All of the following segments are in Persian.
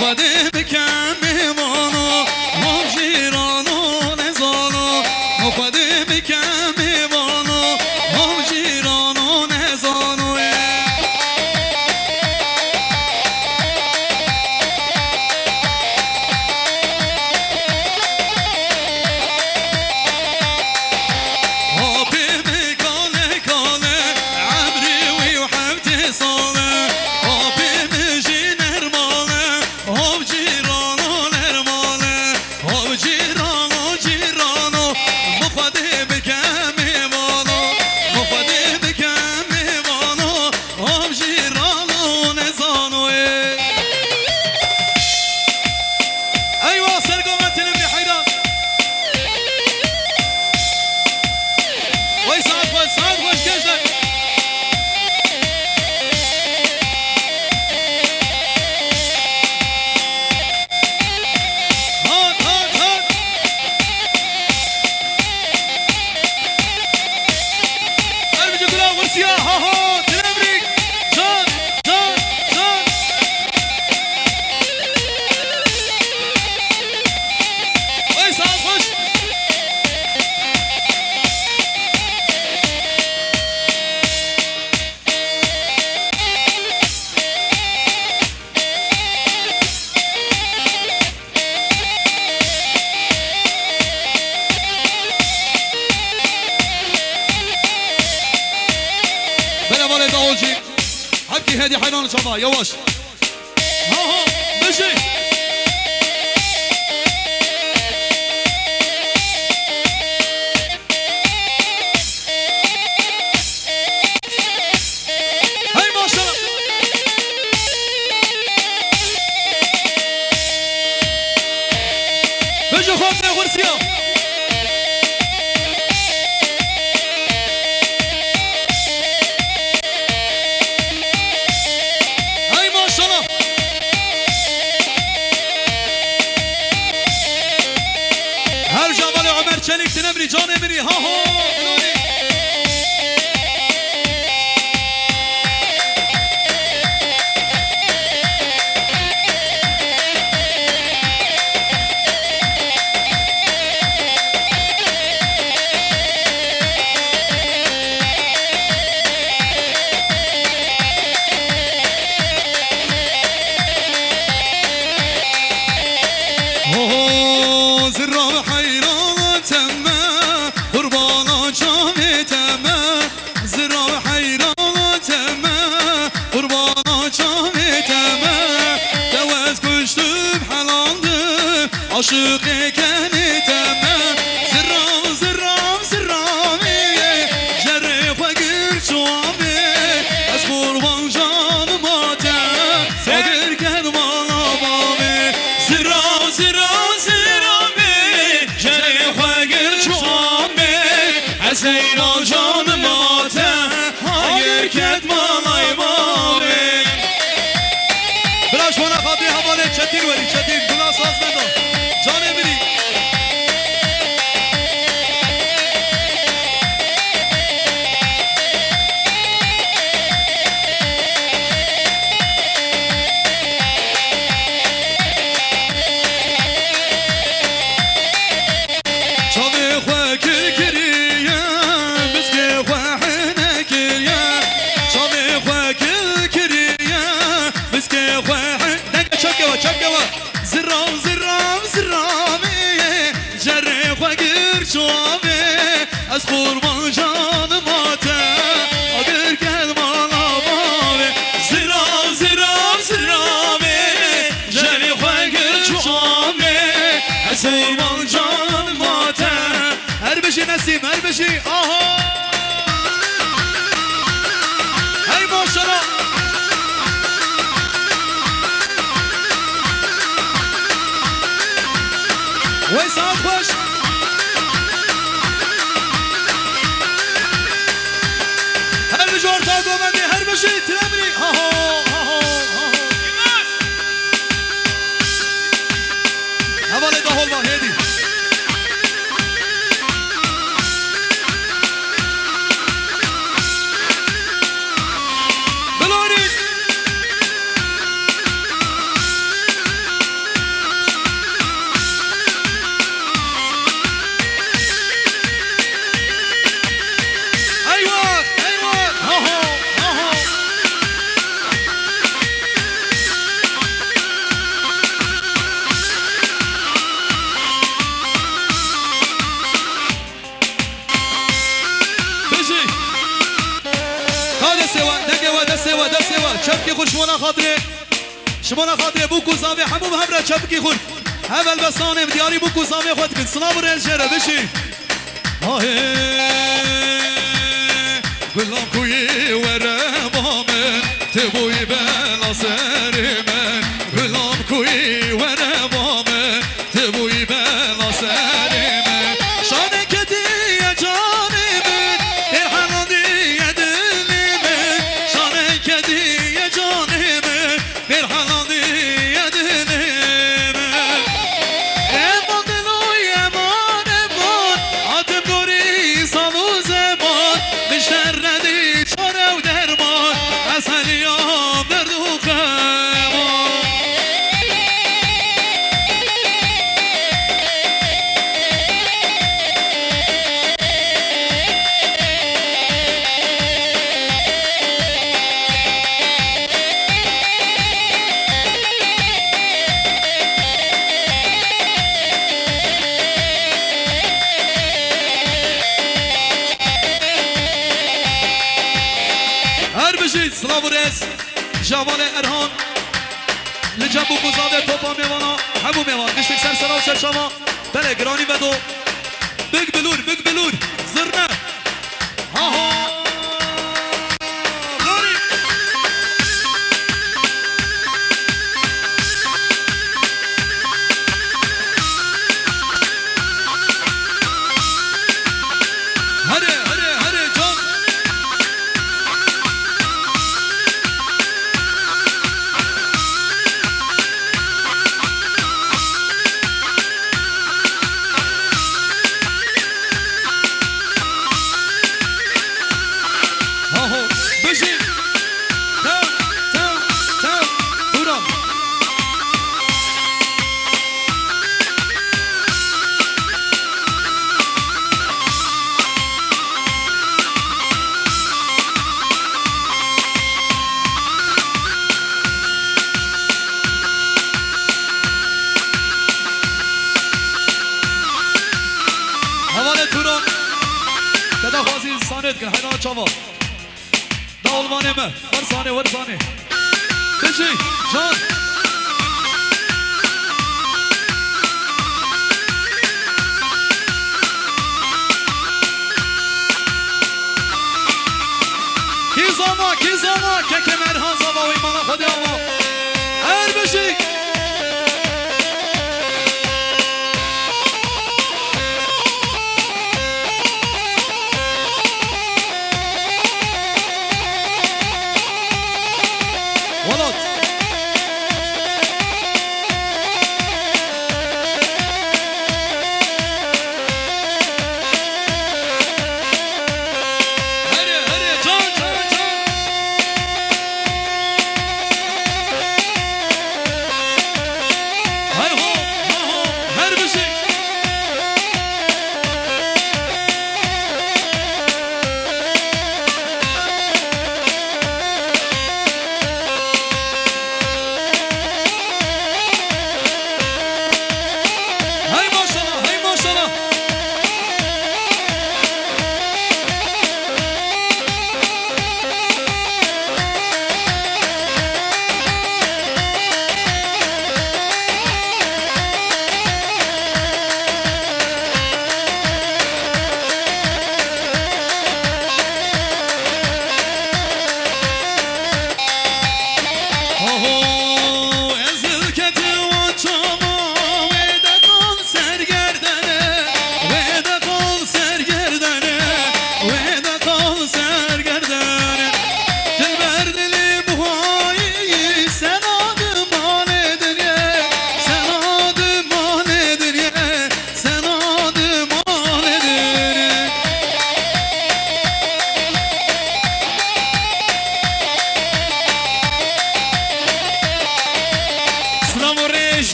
مخده بکن میوانو هم جیرانو نزانو مخده بکن میوانو هم جیرانو نزانو هادي حنان شباب يواش ها ها مشي هاي ما شاء الله بيجوا خوفنا غرسيا چلیک تنبری جان امری ها ها عاشق کنی تمام زرام زرام زرامی جره فقیر چوابی از قربان جان ماتم صادر کن مالا بامی زرام زرام زرامی جره فقیر چوابی از ایران جان ماتم صادر کن مالای بامی بلاش وانا خاطی حواله چتیر وری چتیر بلا ساز ندار جان امری چاوی خواه کرکریه بسکه خواه حنکریه چاوی خواه کرکریه بسکه خواه نگه چکه زرام زرام زرامی جره فقیر چوابی از قربان جان ماتم آگر کد مالا بابی زرام زرام زرامی جره فقیر چوابی از قربان جان ماتم هر بشی نسیم هر بشی آها هی ماشالله ويس خوش هر بجور تا گومندی هر بشی ترمری ها ها ها حواله ده هول هدی دست و چپکی خود شما خاطره بوکو زاوی همو همراه چپکی خود اول بسانه دیاری بوکو زاوی خود کن سلام رنج جره بشی گلام کوی وره بامن تبوی بلا سر من گلام کوی وره بامن تبوی بلا سر من شانه کدی جان من برحنادی دل من شانه کدی جان من برحنادی دل من امان دلوی امان آدم دوری سالو زمان مشتر ندی چاره و درمان از هلیام درد و خمان سلام و رز جوان ارهان لجبو بزاده توپا میوانا همو میوان گشتک سر سرا و سر شما بله گرانی بدو بگ بلور زرنه ها ها گرانی هره جان سانت کن حیران چاوا داولوانه مه ورسانه بشی جان کی زاما که کمرها زاما و ایمان خودی آما هر بشی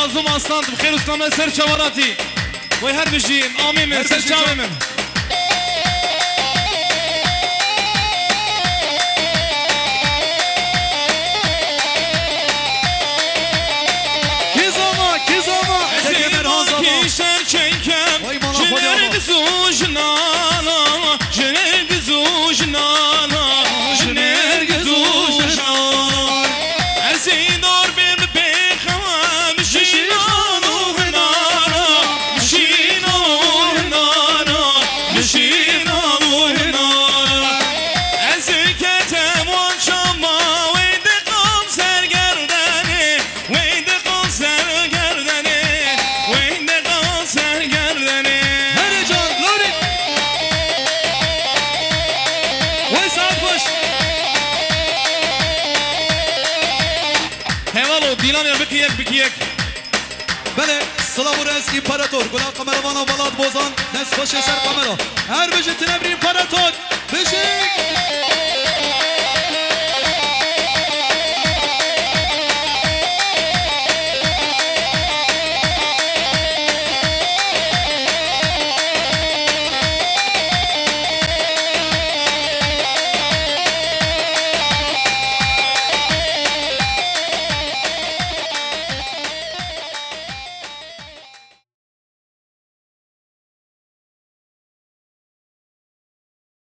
مظلوم اصلاند بخیر اسلام سر چواراتی وی هر بجیم آمین سر چاویم کی زاما کیشر چنکم جنر دزوجنا میلان یا بکی یک بله سلام و رز امپراتور گلا قمروان و ولاد بوزان نصف خوش سر قمرا هر بجه تنبری امپراتور بجه